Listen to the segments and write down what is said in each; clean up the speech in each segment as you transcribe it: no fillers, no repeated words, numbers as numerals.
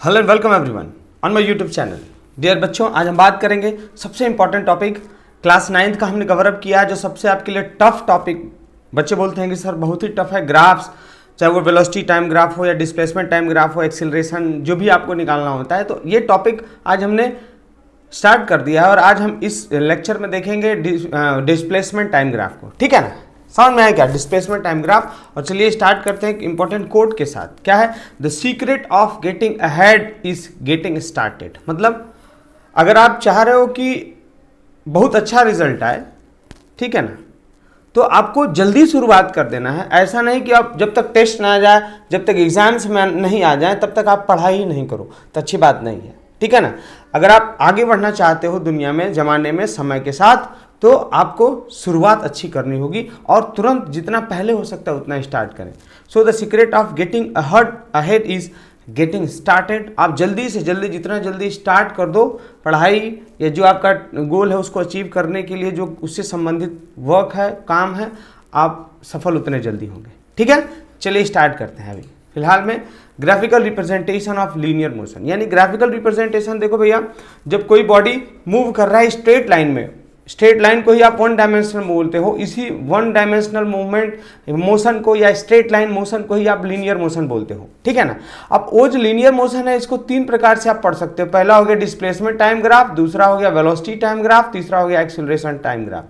Hello and welcome everyone on my YouTube channel. Dear बच्चों, आज हम बात करेंगे सबसे इंपॉर्टेंट टॉपिक क्लास 9th का हमने कवर अप किया है, जो सबसे आपके लिए टफ टॉपिक बच्चे बोलते हैं कि सर बहुत ही टफ है। ग्राफ्स, चाहे वो वेलोसिटी टाइम ग्राफ हो या डिस्प्लेसमेंट टाइम ग्राफ हो, एक्सीलरेशन जो भी आपको निकालना होता है, तो ये टॉपिक आज हमने स्टार्ट कर दिया है और आज हम इस लेक्चर में देखेंगे डिस्प्लेसमेंट टाइम ग्राफ को। ठीक है ना, समझ में आया क्या डिस्प्लेसमेंट टाइम ग्राफ। और चलिए स्टार्ट करते हैं एक इंपॉर्टेंट कोड के साथ। क्या है? The secret of getting ahead is getting started. मतलब अगर आप चाह रहे हो कि बहुत अच्छा रिजल्ट आए, ठीक है ना, तो आपको जल्दी शुरुआत कर देना है। ऐसा नहीं कि आप जब तक टेस्ट ना आ जाए, जब तक एग्जाम्स में नहीं आ जाए, तब तक आप पढ़ाई ही नहीं करो, तो अच्छी बात नहीं है। ठीक है ना, अगर आप आगे बढ़ना चाहते हो दुनिया में, जमाने में, समय के साथ, तो आपको शुरुआत अच्छी करनी होगी और तुरंत जितना पहले हो सकता है उतना स्टार्ट करें। So the secret of getting ahead is getting started. आप जल्दी से जल्दी, जितना जल्दी स्टार्ट कर दो पढ़ाई या जो आपका गोल है उसको अचीव करने के लिए जो उससे संबंधित वर्क है, काम है, आप सफल उतने जल्दी होंगे। ठीक है, चलिए स्टार्ट करते हैं। अभी फिलहाल में graphical representation of linear motion, यानी ग्राफिकल रिप्रेजेंटेशन देखो भैया, जब कोई बॉडी मूव कर रहा है स्ट्रेट लाइन में, स्ट्रेट लाइन को ही आप वन डायमेंशनल बोलते हो, इसी वन डायमेंशनल मूवमेंट मोशन को या स्ट्रेट लाइन मोशन को ही आप लीनियर मोशन बोलते हो। ठीक है ना। अब वो जो लीनियर मोशन है, इसको तीन प्रकार से आप पढ़ सकते हो। पहला हो गया डिस्प्लेसमेंट टाइम ग्राफ, दूसरा हो गया वेलोसिटी टाइम ग्राफ, तीसरा हो गया एक्सीलरेशन टाइम ग्राफ।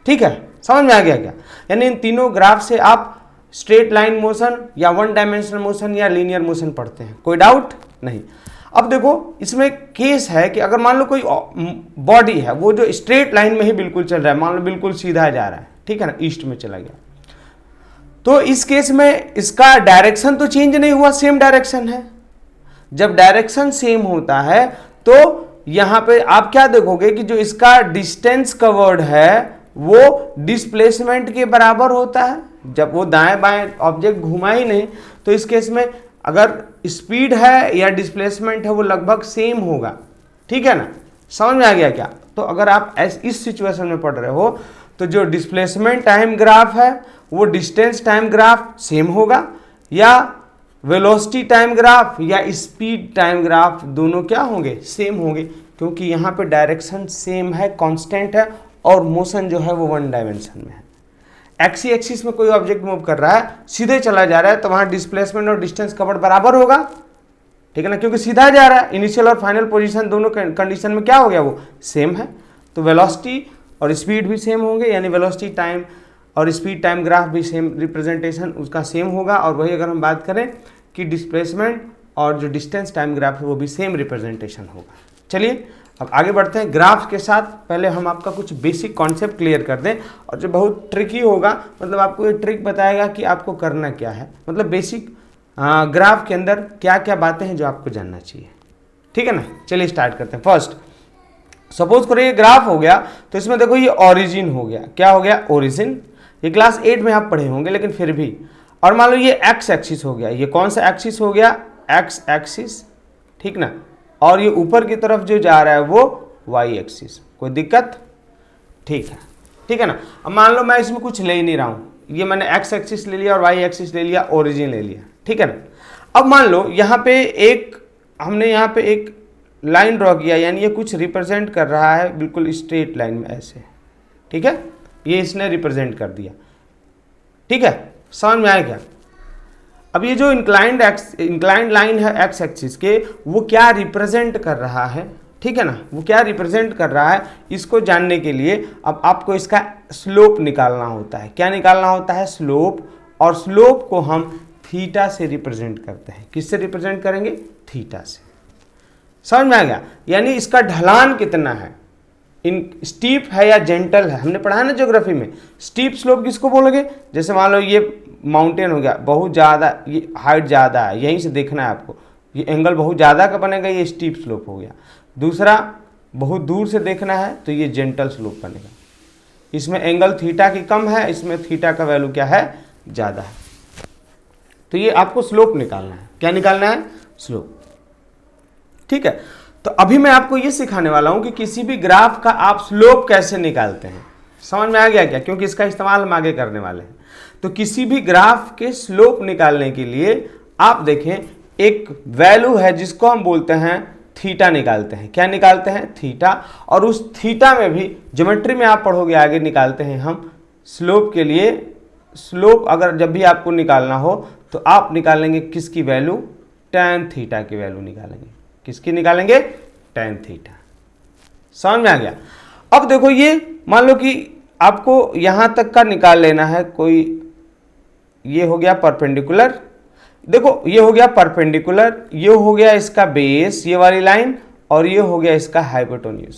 ठीक है, समझ में आ गया क्या? यानी इन तीनों ग्राफ से आप स्ट्रेट लाइन मोशन या वन डायमेंशनल मोशन या लीनियर मोशन पढ़ते हैं, कोई डाउट नहीं। अब देखो, इसमें केस है कि अगर मान लो कोई बॉडी है, वो जो स्ट्रेट लाइन में ही बिल्कुल चल रहा है, मान लो बिल्कुल सीधा जा रहा है, ठीक है ना, ईस्ट में चला गया, तो इस केस में इसका डायरेक्शन तो चेंज नहीं हुआ, सेम डायरेक्शन है। जब डायरेक्शन सेम होता है तो यहां पे आप क्या देखोगे कि जो इसका डिस्टेंस कवर्ड है वो डिस्प्लेसमेंट के बराबर होता है। जब वो दाएं बाएं ऑब्जेक्ट घुमा ही नहीं, तो इस केस में अगर स्पीड है या डिस्प्लेसमेंट है वो लगभग सेम होगा। ठीक है ना, समझ में आ गया क्या? तो अगर आप इस सिचुएशन में पढ़ रहे हो तो जो डिस्प्लेसमेंट टाइम ग्राफ है वो डिस्टेंस टाइम ग्राफ सेम होगा, या वेलोसिटी टाइम ग्राफ या स्पीड टाइम ग्राफ दोनों क्या होंगे? सेम होंगे, क्योंकि यहाँ पे डायरेक्शन सेम है, कांस्टेंट है, और मोशन जो है वो वन डायमेंशन में है। एक्सी एक्सिस में कोई ऑब्जेक्ट मूव कर रहा है, सीधे चला जा रहा है, तो वहां डिस्प्लेसमेंट और डिस्टेंस कवर्ड बराबर होगा। ठीक है ना, क्योंकि सीधा जा रहा है, इनिशियल और फाइनल पोजीशन दोनों कंडीशन में क्या हो गया? वो सेम है। तो वेलोसिटी और स्पीड भी सेम होंगे, यानी वेलोसिटी टाइम और स्पीड टाइम ग्राफ भी सेम, रिप्रेजेंटेशन उसका सेम होगा। और वही अगर हम बात करें कि डिस्प्लेसमेंट और जो डिस्टेंस टाइम ग्राफ है वो भी सेम रिप्रेजेंटेशन होगा। चलिए अब आगे बढ़ते हैं ग्राफ के साथ। पहले हम आपका कुछ बेसिक कॉन्सेप्ट क्लियर कर दें, और जो बहुत ट्रिकी होगा, मतलब आपको ये ट्रिक बताएगा कि आपको करना क्या है, मतलब बेसिक ग्राफ के अंदर क्या क्या बातें हैं जो आपको जानना चाहिए। ठीक है ना, चलिए स्टार्ट करते हैं। फर्स्ट सपोज करो ये ग्राफ हो गया, तो इसमें देखो ये ओरिजिन हो गया। क्या हो गया? ओरिजिन। ये क्लास 8 में आप पढ़े होंगे, लेकिन फिर भी। और मान लो ये एक्स एक्सिस हो गया, ये कौन सा एक्सिस हो गया? X axis. ठीक ना, और ये ऊपर की तरफ जो जा रहा है वो वाई एक्सिस। कोई दिक्कत? ठीक है, ठीक है ना। अब मान लो मैं इसमें कुछ ले ही नहीं रहा हूं, ये मैंने एक्स एक्सिस ले लिया और वाई एक्सिस ले लिया, ओरिजिन ले लिया। ठीक है ना। अब मान लो यहाँ पे हमने यहाँ पे एक लाइन ड्रॉ किया, यानी ये कुछ रिप्रेजेंट कर रहा है बिल्कुल स्ट्रेट लाइन में ऐसे। ठीक है, ये इसने रिप्रेजेंट कर दिया। ठीक है, समझ में आया क्या? अब ये जो इंक्लाइंड लाइन है एक्स एक्सिस के, वो क्या रिप्रेजेंट कर रहा है? ठीक है ना, वो क्या रिप्रेजेंट कर रहा है, इसको जानने के लिए अब आपको इसका स्लोप निकालना होता है। क्या निकालना होता है? स्लोप। और स्लोप को हम थीटा से रिप्रेजेंट करते हैं। किससे रिप्रेजेंट करेंगे? थीटा से। समझ में आ गया? यानी इसका ढलान कितना है, इन स्टीप है या जेंटल है। हमने पढ़ा है ना ज्योग्राफी में, स्टीप स्लोप किसको बोलोगे? जैसे मान लो ये माउंटेन हो गया, बहुत ज़्यादा, ये हाइट ज़्यादा है, यहीं से देखना है आपको, ये एंगल बहुत ज़्यादा का बनेगा, ये स्टीप स्लोप हो गया। दूसरा, बहुत दूर से देखना है तो ये जेंटल स्लोप बनेगा। इसमें एंगल थीटा की कम है, इसमें थीटा का वैल्यू क्या है? ज़्यादा है। तो ये आपको स्लोप निकालना है। क्या निकालना है? स्लोप। ठीक है, तो अभी मैं आपको ये सिखाने वाला हूं कि किसी भी ग्राफ का आप स्लोप कैसे निकालते हैं। समझ में आ गया क्या? क्योंकि इसका इस्तेमाल हम आगे करने वाले हैं। तो किसी भी ग्राफ के स्लोप निकालने के लिए आप देखें एक वैल्यू है जिसको हम बोलते हैं थीटा निकालते हैं। क्या निकालते हैं? थीटा। और उस थीटा में भी ज्योमेट्री में आप पढ़ोगे आगे निकालते हैं हम स्लोप के लिए। स्लोप अगर जब भी आपको निकालना हो तो आप निकालेंगे किसकी वैल्यू? tan थीटा की वैल्यू निकालेंगे। किसकी निकालेंगे? tan theta. समझ में आ गया? अब देखो ये मान लो कि आपको यहां तक का निकाल लेना है कोई, ये हो गया परपेंडिकुलर, देखो ये हो गया परपेंडिकुलर, ये हो गया इसका बेस ये वाली लाइन, और ये हो गया इसका हाइपोटेन्यूज।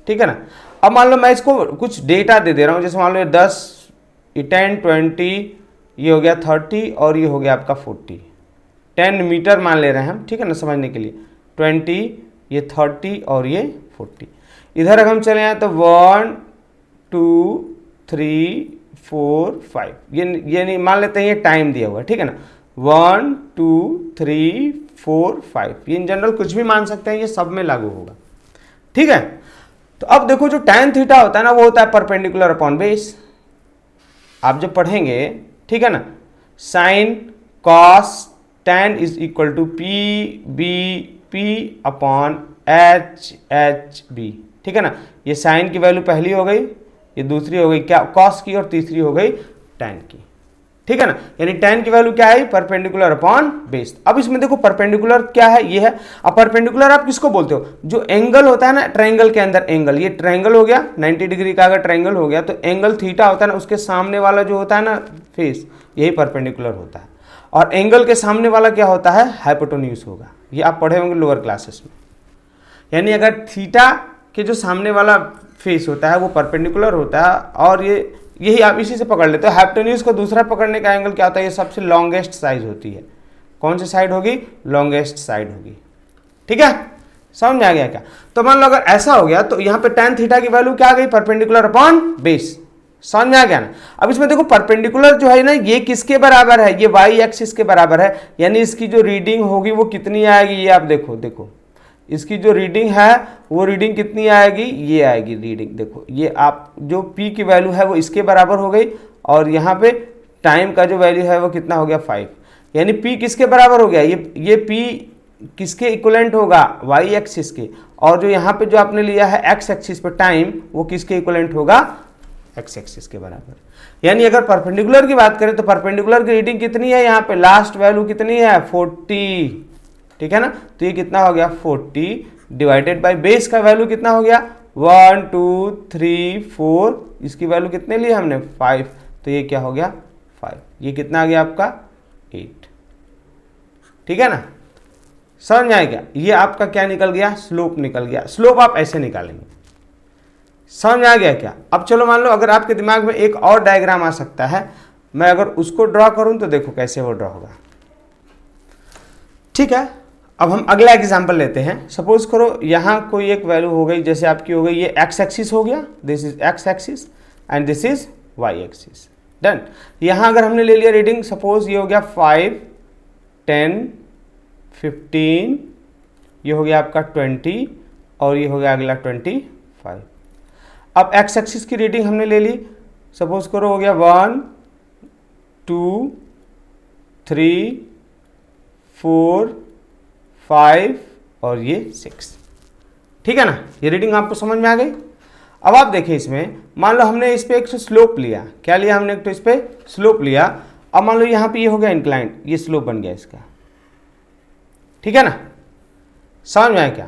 ठीक है ना। अब मान लो मैं इसको कुछ डेटा दे दे रहा हूं, जैसे मान लो 10, 10, 20, ये हो गया 30 और ये हो गया आपका 40। 10 मीटर मान ले रहे हैं हम, ठीक है ना, समझने के लिए। 20, ये 30 और ये 40। इधर अगर हम चले आए तो 1, 2, 3, 4, 5, ये नहीं मान लेते हैं ये टाइम दिया हुआ है, ठीक है ना। 1, 2, 3, 4, 5, ये इन जनरल कुछ भी मान सकते हैं, ये सब में लागू होगा। ठीक है। तो अब देखो जो tan थीटा होता है ना, वो होता है परपेंडिकुलर अपॉन बेस। आप जब पढ़ेंगे, ठीक है ना, sine cos tan is equal to p b p upon h h b. ठीक है ना। ये साइन की वैल्यू पहली हो गई, ये दूसरी हो गई क्या? कॉस की, और तीसरी हो गई tan की। ठीक है ना। यानी tan की वैल्यू क्या है? Perpendicular upon base. अब इसमें देखो परपेंडिकुलर क्या है? ये है। अब परपेंडिकुलर आप किसको बोलते हो? जो एंगल होता है ना ट्रायंगल के अंदर, एंगल, ये ट्रायंगल हो गया 90 डिग्री का, अगर ट्रायंगल हो गया तो एंगल थीटा होता है ना, उसके सामने वाला जो होता है ना फेस, यही परपेंडिकुलर होता है। और एंगल के सामने वाला क्या होता है? हाइपोटेन्यूज होगा। ये आप पढ़े होंगे लोअर क्लासेस में। यानी अगर थीटा के जो सामने वाला फेस होता है वो परपेंडिकुलर होता है, और ये यही आप इसी से पकड़ लेते हो। हाइपोटेन्यूज को दूसरा पकड़ने का एंगल क्या होता है? ये सबसे लॉन्गेस्ट साइड होती है। कौन सी साइड होगी? लॉन्गेस्ट साइड होगी। ठीक है, समझ में आ गया क्या? तो मान लो अगर ऐसा हो गया तो यहाँ पे tan थीटा की वैल्यू क्या आ गई? Perpendicular upon base. समझ में आ गया ना? अब इसमें देखो परपेंडिकुलर जो है ना, ये किसके बराबर है? ये y एक्सिस के बराबर है। यानी इसकी जो रीडिंग होगी वो कितनी आएगी? ये आप देखो, देखो इसकी जो रीडिंग है वो रीडिंग कितनी आएगी? ये आएगी रीडिंग। देखो ये आप जो p की वैल्यू है वो इसके बराबर हो गई, और यहाँ पे टाइम का जो वैल्यू है वो कितना हो गया? 5। यानी p किसके बराबर हो गया? ये p किसके इक्वलेंट होगा? y एक्सिस के। और जो यहाँ पे जो आपने लिया है x एक्सिस पे टाइम, वो किसके इक्वलेंट होगा? x एक्सिस के बराबर। यानी अगर परपेंडिकुलर की बात करें तो परपेंडिकुलर की रीडिंग कितनी है? यहाँ पे लास्ट वैल्यू कितनी है? 40। ठीक है ना। तो ये कितना हो गया? 40 डिवाइडेड बाय बेस का वैल्यू कितना हो गया? 1, 2, 3, 4, इसकी वैल्यू कितने लिए हमने? 5। तो ये क्या हो गया? 5। ये कितना आ गया आपका? 8। ठीक है ना। समझ में आएगा? ये आपका क्या निकल गया? स्लोप निकल गया। स्लोप आप ऐसे निकालेंगे। समझ में आ गया क्या? अब चलो मान लो अगर आपके दिमाग में एक और डायग्राम आ सकता है, मैं अगर उसको ड्रॉ करूं तो देखो कैसे वो ड्रॉ होगा। ठीक है। अब हम अगला एग्जांपल लेते हैं। सपोज करो यहाँ कोई एक वैल्यू हो गई, जैसे आपकी हो गई ये x एक्सिस हो गया, this is x axis and this is y axis. Done. यहाँ अगर हमने ले लिया रीडिंग, सपोज ये हो गया 5, 10, 15, ये हो गया आपका 20, और ये हो गया अगला 25। अब x एक्सिस की रीडिंग हमने ले ली, सपोज करो हो गया 1, 2, 3, 4, 5 और ये 6। ठीक है ना। ये रीडिंग आपको समझ में आ गई। अब आप देखिए इसमें, मान लो हमने इस पे एक स्लोप लिया। क्या लिया हमने? एक तो इस पे स्लोप लिया। अब मान लो यहाँ पे ये हो गया इंक्लाइंड, ये स्लोप बन गया इसका। ठीक है ना। समझ में आया क्या?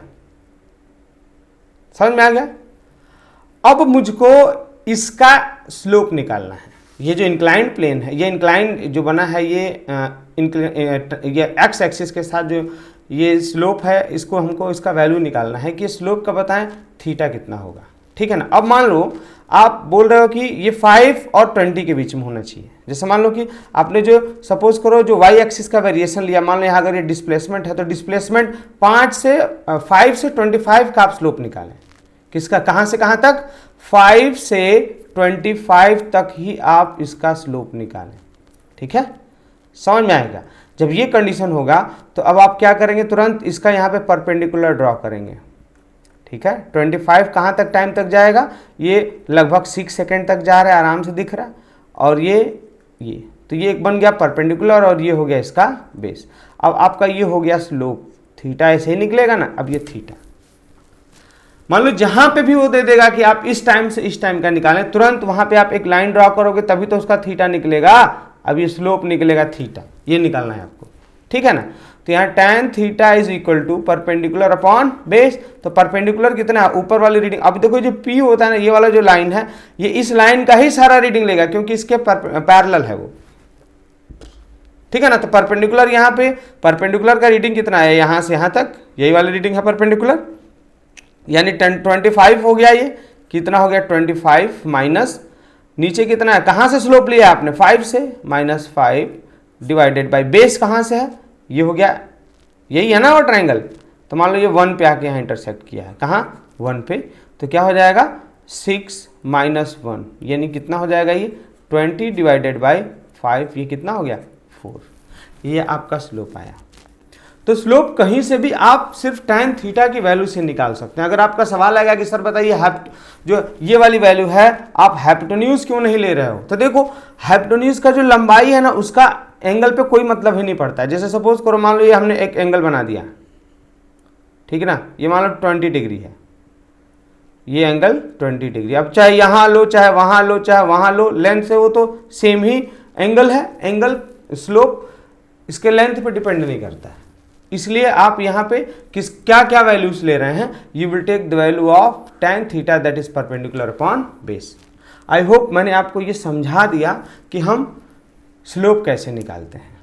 समझ में आ गया। अब मुझको इसका स्लोप निकालना है। ये जो इंक्लाइंड प्लेन है, ये इंक्लाइंड जो बना है, ये एक्स एक्सिस के साथ जो ये स्लोप है, इसको हमको इसका वैल्यू निकालना है कि स्लोप का बताएं थीटा कितना होगा। ठीक है ना। अब मान लो आप बोल रहे हो कि ये 5 और 20 के बीच में होना चाहिए। जैसे मान लो कि आपने जो सपोज करो जो y एक्सिस का वेरिएशन लिया, मान लो यहाँ अगर ये डिस्प्लेसमेंट है तो डिस्प्लेसमेंट 5 से 25 का आप स्लोप निकालें। किसका? कहाँ से कहाँ तक? 5 से 25 तक ही आप इसका स्लोप निकालें। ठीक है, समझ में आएगा। जब ये कंडीशन होगा तो अब आप क्या करेंगे? तुरंत इसका यहाँ पे परपेंडिकुलर ड्रॉ करेंगे। ठीक है, 25 कहाँ तक टाइम तक जाएगा? ये लगभग 6 सेकेंड तक जा रहा है, आराम से दिख रहा है। और ये तो ये एक बन गया परपेंडिकुलर और ये हो गया इसका बेस। अब आपका ये हो गया स्लोप, थीटा ऐसे ही निकलेगा ना। अब ये थीटा, मान लो जहां पे भी वो दे देगा कि आप इस टाइम से इस टाइम का निकालें, तुरंत वहां पे आप एक लाइन ड्रॉ करोगे तभी तो उसका थीटा निकलेगा। अब ये स्लोप निकलेगा थीटा, ये निकालना है आपको, ठीक है ना। तो यहाँ tan theta is equal to perpendicular upon base. तो परपेंडिकुलर कितना है, ऊपर वाली रीडिंग। अब देखो जो P होता है ना, ये वाला जो लाइन है, ये इस लाइन का ही सारा रीडिंग लेगा क्योंकि इसके पैरेलल है वो, ठीक है ना। तो परपेंडिकुलर, यहाँ पे परपेंडिकुलर का रीडिंग कितना है, यहाँ से यहाँ तक यही वाली रीडिंग है परपेंडिकुलर, यानी 25 हो गया। ये कितना हो गया 25 माइनस नीचे कितना है, कहाँ से स्लोप लिया आपने 5 से, -5 डिवाइडेड बाई बेस कहाँ से है, ये हो गया, यही है ना वो ट्रायंगल। तो मान लो ये 1 पे आके यहाँ इंटरसेक्ट किया है, कहाँ 1 पे, तो क्या हो जाएगा 6 माइनस 1, यानी कितना हो जाएगा ये 20 डिवाइडेड बाई 5, ये कितना हो गया 4। ये आपका स्लोप आया। तो स्लोप कहीं से भी आप सिर्फ tan थीटा की वैल्यू से निकाल सकते हैं। अगर आपका सवाल आएगा कि सर बताइए जो ये वाली वैल्यू है आप हाइपोटेन्यूज क्यों नहीं ले रहे हो, तो देखो हाइपोटेन्यूज का जो लंबाई है ना उसका एंगल पे कोई मतलब ही नहीं पड़ता है। जैसे सपोज करो, मान लो ये हमने एक एंगल बना दिया, ठीक है ना, ये मान लो 20 डिग्री है, ये एंगल 20 डिग्री। अब चाहे यहाँ लो चाहे वहाँ लो चाहे वहाँ लो, लेंथ से वो तो सेम ही एंगल है। एंगल स्लोप इसके लेंथ पे डिपेंड नहीं करता है, इसलिए आप यहाँ पे क्या क्या वैल्यूज ले रहे हैं, you will take the value of tan theta that is perpendicular upon base. I hope मैंने आपको ये समझा दिया कि हम स्लोप कैसे निकालते हैं।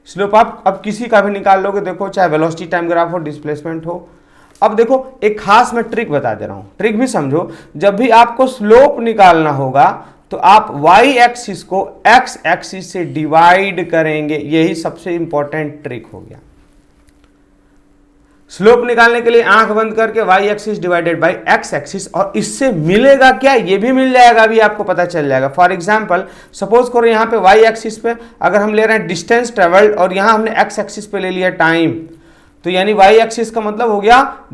स्लोप आप अब किसी का भी निकाल लोगे, देखो चाहे वेलोसिटी टाइम ग्राफ हो, डिस्प्लेसमेंट हो। अब देखो एक खास मैं ट्रिक बता दे रहा हूँ, ट्रिक भी समझो। जब भी आपको स्लोप निकालना होगा तो आप y एक्सिस को x एक्सिस से डिवाइड करेंगे, यही सबसे इंपॉर्टेंट ट्रिक हो गया। स्लोप निकालने के लिए आंख बंद करके y axis divided by x axis, और इससे मिलेगा क्या, ये भी मिल जाएगा, अभी आपको पता चल जाएगा। फॉर एग्जांपल सपोज करो यहाँ पे y एक्सिस पे अगर हम ले रहे हैं डिस्टेंस ट्रेवल्ड और यहाँ हमने x एक्सिस पे ले लिया टाइम, तो यानी y एक्सिस का मतलब हो गया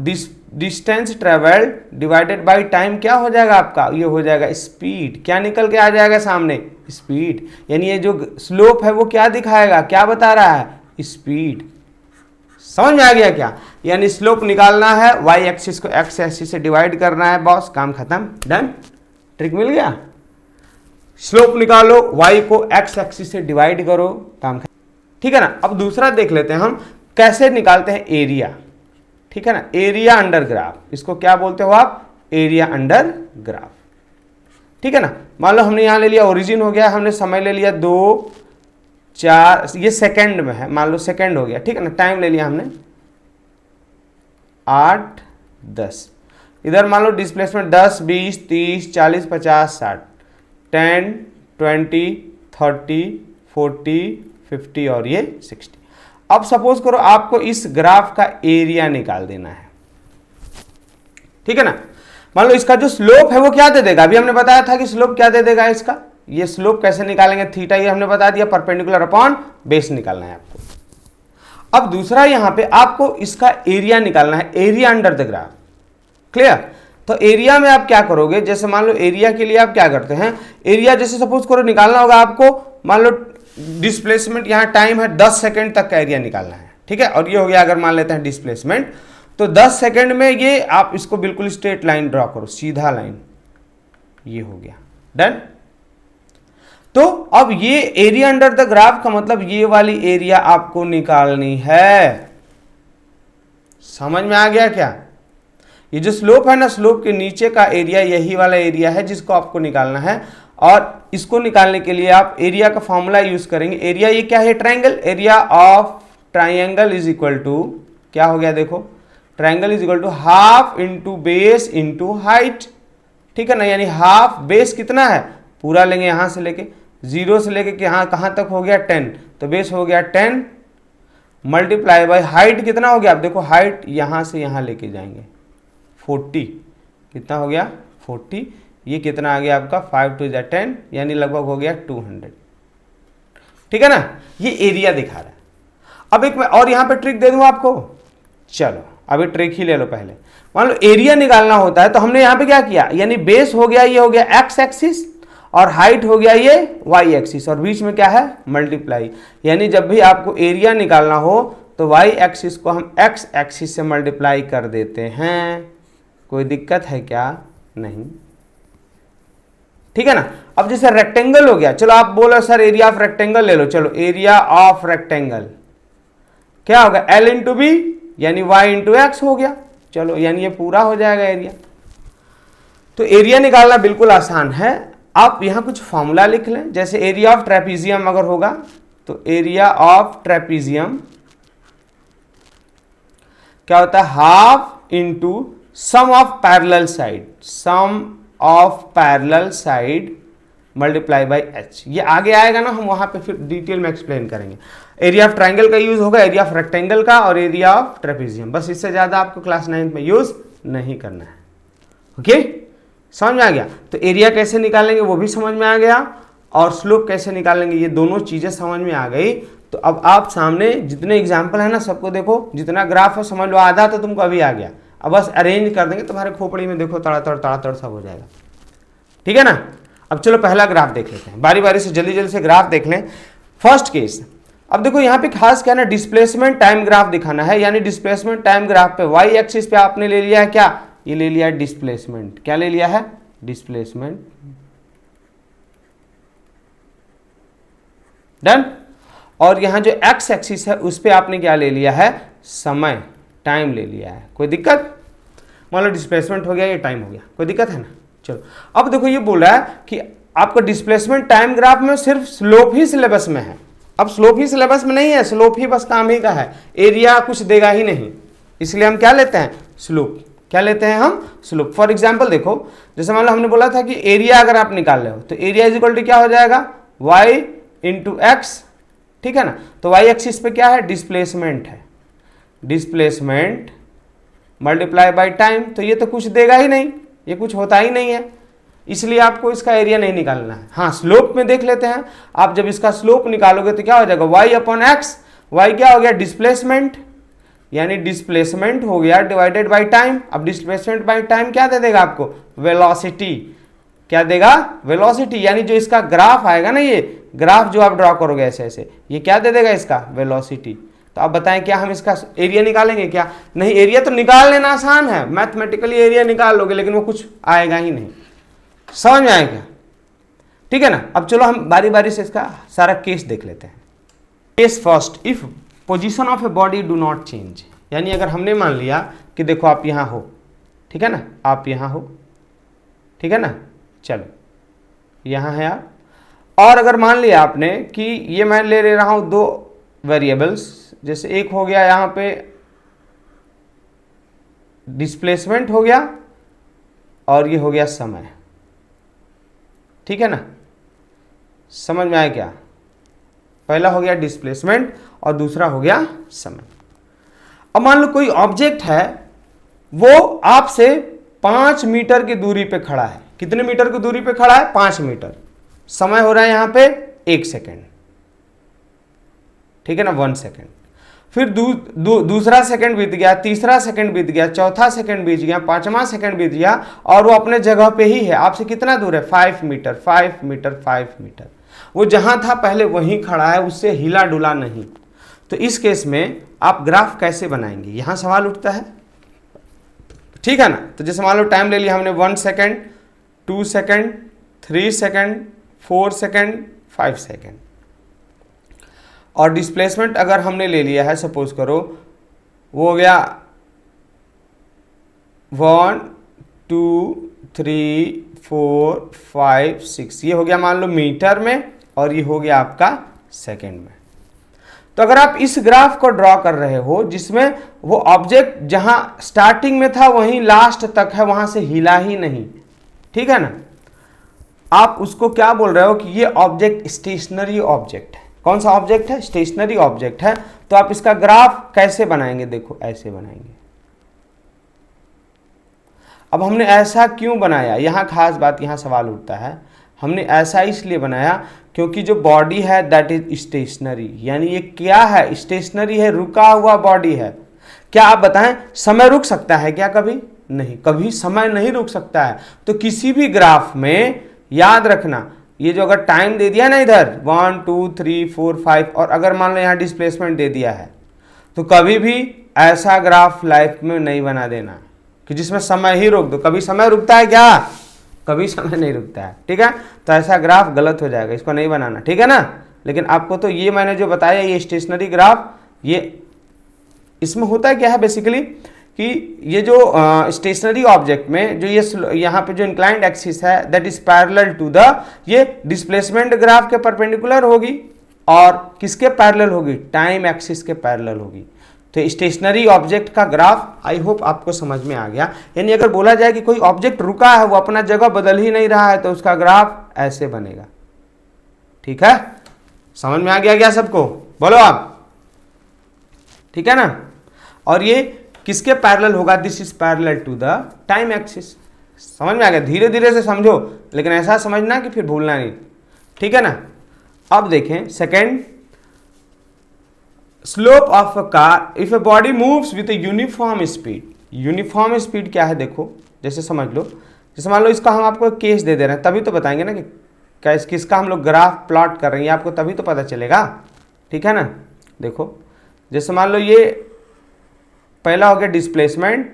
distance travelled divided by time, क्या हो जाएगा आपका, ये हो जाएगा स्पीड। क्या निकल के आ जाएगा सामने, स्पीड। यानी ये जो स्लोप है वो क्या दिखाएगा, क्या बता रहा है, स्पीड। समझ में आ गया क्या, यानी स्लोप निकालना है, y एक्सिस को x एक्सिस से डिवाइड करना है, बॉस काम खत्म, डन, ट्रिक मिल गया। स्लोप निकालो, y को x एक्सिस से डिवाइड करो, काम खत्म, ठीक है ना। अब दूसरा देख लेते हैं हम कैसे निकालते हैं एरिया, ठीक है ना। एरिया अंडर ग्राफ, इसको क्या बोलते हो आप, एरिया अंडर ग्राफ, ठीक है ना। मान लो हमने यहां ले लिया ओरिजिन हो गया, हमने समय ले लिया 2 4, ये सेकंड में है, मान लो सेकंड हो गया, ठीक है ना। टाइम ले लिया हमने 8 10, इधर मान लो डिस्प्लेसमेंट 10 20 30 40 50 60 10 20 30 40 50 और ये 60। अब सपोज करो आपको इस ग्राफ का एरिया निकाल देना है, ठीक है ना। मान लो इसका जो स्लोप है वो क्या दे देगा, अभी हमने बताया था कि स्लोप क्या दे देगा इसका, ये स्लोप कैसे निकालेंगे, थीटा, ये हमने बता दिया, परपेंडिकुलर अपॉन बेस निकालना है आपको। अब दूसरा यहां पे आपको इसका एरिया निकालना है, area under the graph, clear. तो एरिया में आप क्या करोगे, जैसे मान लो एरिया के लिए आप क्या करते हैं, एरिया जैसे सपोज करो निकालना होगा आपको, मान लो डिस्प्लेसमेंट यहां टाइम है 10 सेकंड तक का एरिया निकालना है, ठीक है। और ये हो गया, अगर मान लेते हैं डिस्प्लेसमेंट, तो 10 सेकंड में ये आप इसको बिल्कुल स्ट्रेट लाइन ड्रॉ करो, सीधा लाइन, ये हो गया, डन। तो अब ये एरिया अंडर द ग्राफ का मतलब ये वाली एरिया आपको निकालनी है, समझ में आ गया क्या। ये जो स्लोप है ना, स्लोप के नीचे का एरिया यही वाला एरिया है जिसको आपको निकालना है, और इसको निकालने के लिए आप एरिया का फॉर्मूला यूज करेंगे। एरिया ये क्या है, triangle, area of triangle is equal to क्या हो गया, देखो triangle is equal to half into base into height, ठीक है ना। यानी हाफ, बेस कितना है पूरा लेंगे, यहां से लेके 0 से लेके कि हाँ कहाँ तक हो गया 10, तो बेस हो गया 10 मल्टीप्लाई बाय हाइट कितना हो गया, आप देखो हाइट यहाँ से यहाँ लेके जाएंगे 40, कितना हो गया 40, ये कितना आ गया आपका 5 2 10, यानी लगभग हो गया 200, ठीक है ना। ये एरिया दिखा रहा है। अब एक मैं और यहाँ पे ट्रिक दे दूँ आपको, चलो अभी ट्रिक ही ले लो। पहले मान लो एरिया निकालना होता है तो हमने यहाँ पे क्या किया, यानी बेस हो गया, ये हो गया x एक्सिस, और हाइट हो गया ये वाई एक्सिस, और बीच में क्या है मल्टीप्लाई। यानी जब भी आपको एरिया निकालना हो तो वाई एक्सिस को हम एक्स एक्सिस से मल्टीप्लाई कर देते हैं। कोई दिक्कत है क्या? नहीं, ठीक है ना। अब जैसे रेक्टेंगल हो गया, चलो आप बोलो सर एरिया ऑफ रेक्टेंगल ले लो, चलो एरिया ऑफ रेक्टेंगल क्या होगा L इंटू बी यानी y इंटू एक्स हो गया। चलो यानी ये पूरा हो जाएगा एरिया। तो एरिया निकालना बिल्कुल आसान है। आप यहां कुछ फॉर्मूला लिख लें, जैसे एरिया ऑफ ट्रेपीजियम अगर होगा तो एरिया ऑफ ट्रेपीजियम क्या होता है half into sum of parallel side, sum of parallel side multiply by h. ये आगे आएगा ना, हम वहां पे फिर डिटेल में एक्सप्लेन करेंगे। एरिया ऑफ ट्राइंगल का यूज होगा, एरिया ऑफ रेक्टेंगल का और एरिया ऑफ ट्रेपीजियम, बस इससे ज्यादा आपको क्लास 9 में यूज नहीं करना है। ओके, समझ में आ गया। तो एरिया कैसे निकालेंगे वो भी समझ में आ गया, और स्लोप कैसे निकालेंगे ये दोनों चीजें समझ में आ गई। तो अब आप सामने जितने एग्जाम्पल है ना सबको देखो, जितना ग्राफ है समझ लो, आधा तो तुमको अभी आ गया। अब बस अरेंज कर देंगे, तुम्हारे खोपड़ी में देखो तड़ातड़ सब हो जाएगा, ठीक है ना। अब चलो पहला ग्राफ देख लेते हैं, बारी बारी से जल्दी जल्दी से ग्राफ देख लें। फर्स्ट केस, अब देखो यहाँ पे खास क्या ना डिस्प्लेसमेंट टाइम ग्राफ दिखाना है, यानी डिस्प्लेसमेंट टाइम ग्राफ पे वाई एक्सिस पे आपने ले लिया है क्या, ये ले लिया है डिस्प्लेसमेंट। क्या ले लिया है? डिस्प्लेसमेंट। डन। और यहां जो एक्स एक्सिस है उस पे आपने क्या ले लिया है? समय, टाइम ले लिया है। कोई दिक्कत? मान लो डिस्प्लेसमेंट हो गया, ये टाइम हो गया, कोई दिक्कत है ना। चलो अब देखो ये बोला है कि आपका डिस्प्लेसमेंट टाइम ग्राफ में सिर्फ स्लोप ही सिलेबस में है। अब स्लोप ही सिलेबस में नहीं है, स्लोप ही बस काम ही का है, एरिया कुछ देगा ही नहीं, इसलिए हम क्या लेते हैं? स्लोप। क्या लेते हैं हम? स्लोप। फॉर एग्जाम्पल देखो, जैसे मान लो हमने बोला था कि एरिया अगर आप निकाल रहे हो तो एरिया इज इक्वल टू क्या हो जाएगा? वाई इंटू एक्स, ठीक है ना। तो वाई एक्सिस पे क्या है? डिस्प्लेसमेंट है, डिस्प्लेसमेंट मल्टीप्लाई बाय टाइम। तो ये तो कुछ देगा ही नहीं, ये कुछ होता ही नहीं है, इसलिए आपको इसका एरिया नहीं निकालना है। हाँ स्लोप में देख लेते हैं, आप जब इसका स्लोप निकालोगे तो क्या हो जाएगा? Y upon x. वाई क्या हो गया? डिस्प्लेसमेंट, यानी डिस्प्लेसमेंट हो गया डिवाइडेड बाय टाइम। अब डिस्प्लेसमेंट बाय टाइम क्या दे देगा आपको? वेलोसिटी। क्या देगा? वेलोसिटी। यानी जो इसका ग्राफ आएगा ना, ये ग्राफ जो आप ड्रॉ करोगे ऐसे ऐसे, ये क्या दे देगा? इसका वेलोसिटी। तो आप बताएं क्या हम इसका एरिया निकालेंगे क्या? नहीं, एरिया तो निकाल लेना आसान है, मैथमेटिकली एरिया निकाल लोगे, लेकिन वो कुछ आएगा ही नहीं। समझ में आएगा? ठीक है ना। अब चलो हम बारी बारी से इसका सारा केस देख लेते हैं। Case first, if position of a body do not change, यानी अगर हमने मान लिया कि देखो आप यहां हो, ठीक है ना, आप यहां हो, ठीक है ना, चलो यहां है आप, और अगर मान लिया आपने कि ये मैं ले रहा हूं दो वेरिएबल्स, जैसे एक हो गया यहां पे डिस्प्लेसमेंट हो गया और ये हो गया समय, ठीक है ना। समझ में आया क्या? पहला हो गया डिस्प्लेसमेंट और दूसरा हो गया समय। अब मान लो कोई ऑब्जेक्ट है, वो आपसे 5 मीटर की दूरी पे खड़ा है। कितने मीटर की दूरी पे खड़ा है? 5 मीटर। समय हो रहा है यहां पे 1 सेकेंड, ठीक है ना, 1 सेकेंड। फिर दूसरा सेकंड बीत गया, तीसरा सेकंड बीत गया, चौथा सेकंड बीत गया, 5वां सेकंड बीत गया, और वो अपने जगह पे ही है। आपसे कितना दूर है? 5 मीटर, 5 मीटर, 5 मीटर। वो जहां था पहले वहीं खड़ा है, उससे हिला डुला नहीं। तो इस केस में आप ग्राफ कैसे बनाएंगे, यहां सवाल उठता है, ठीक है ना। तो जैसे मान लो टाइम ले लिया हमने 1 second, 2 second, 3 second, 4 second, 5 second, और डिस्प्लेसमेंट अगर हमने ले लिया है, सपोज करो वो हो गया 1 2 3 4 5 6, ये हो गया मान लो मीटर में, और ये हो गया आपका सेकेंड में। तो अगर आप इस ग्राफ को ड्रॉ कर रहे हो जिसमें वो ऑब्जेक्ट जहां स्टार्टिंग में था वहीं लास्ट तक है, वहां से हिला ही नहीं, ठीक है ना, आप उसको क्या बोल रहे हो कि ये ऑब्जेक्ट स्टेशनरी ऑब्जेक्ट है। कौन सा ऑब्जेक्ट है? स्टेशनरी ऑब्जेक्ट है। तो आप इसका ग्राफ कैसे बनाएंगे? देखो ऐसे बनाएंगे। अब हमने ऐसा क्यों बनाया, यहां खास बात, यहां सवाल उठता है। हमने ऐसा इसलिए बनाया क्योंकि जो बॉडी है दैट इज स्टेशनरी, यानी ये क्या है? स्टेशनरी है, रुका हुआ बॉडी है। क्या आप बताएं समय रुक सकता है क्या? कभी नहीं, कभी समय नहीं रुक सकता है। तो किसी भी ग्राफ में याद रखना, ये जो अगर टाइम दे दिया ना इधर 1 2 3 4 5 और अगर मान लो यहाँ डिस्प्लेसमेंट दे दिया है, तो कभी भी ऐसा ग्राफ लाइफ में नहीं बना देना कि जिसमें समय ही रोक दो। कभी समय रुकता है क्या? कभी समय नहीं रुकता है, ठीक है। तो ऐसा ग्राफ गलत हो जाएगा, इसको नहीं बनाना, ठीक है ना। लेकिन आपको तो ये मैंने जो बताया ये स्टेशनरी ग्राफ, ये इसमें होता क्या है बेसिकली कि ये जो स्टेशनरी ऑब्जेक्ट में जो ये यहाँ पे जो इंक्लाइंड एक्सिस है that is parallel to the, ये डिस्प्लेसमेंट ग्राफ के परपेंडिकुलर होगी और किसके पैरेलल होगी? टाइम एक्सिस के पैरेलल होगी। तो स्टेशनरी ऑब्जेक्ट का ग्राफ आई होप आपको समझ में आ गया। यानी अगर बोला जाए कि कोई ऑब्जेक्ट रुका है, वो अपना जगह बदल ही नहीं रहा है, तो उसका ग्राफ ऐसे बनेगा, ठीक है। समझ में आ गया क्या सबको? बोलो आप, ठीक है ना। और ये किसके पैरेलल होगा? This is parallel to the time axis. समझ में आ गया? धीरे धीरे से समझो, लेकिन ऐसा समझना कि फिर भूलना नहीं, ठीक है ना। अब देखें second, slope of a car if a body moves with a uniform speed. Uniform speed क्या है देखो, जैसे समझ लो, जैसे मान लो इसका हम आपको केस दे रहे हैं, तभी तो बताएंगे ना कि किसका हम लोग ग्राफ प्लॉट कर रहे हैं, आपको तभी तो पता चलेगा, ठीक है ना। देखो जैसे मान लो ये पहला हो गया डिस्प्लेसमेंट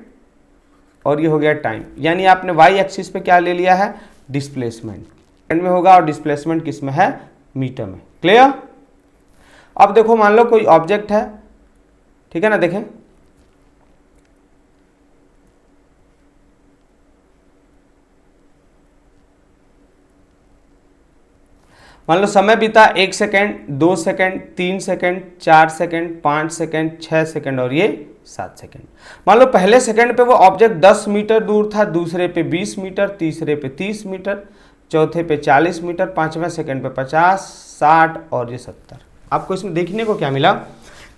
और ये हो गया टाइम, यानी आपने वाई एक्सिस पे क्या ले लिया है? डिस्प्लेसमेंट सेकंड में होगा और डिस्प्लेसमेंट किस में है? मीटर में। क्लियर? अब देखो मान लो कोई ऑब्जेक्ट है, ठीक है ना, देखें मान लो समय बीता 1 second, 2 second, 3 second, 4 second, 5 second, 6 second और ये 7 सेकेंड। मान लो पहले सेकेंड पे वो ऑब्जेक्ट 10 मीटर दूर था, दूसरे पे 20 मीटर, तीसरे पे 30 मीटर, चौथे पे 40 मीटर, पांचवें सेकेंड पे 50, 60 और ये 70। आपको इसमें देखने को क्या मिला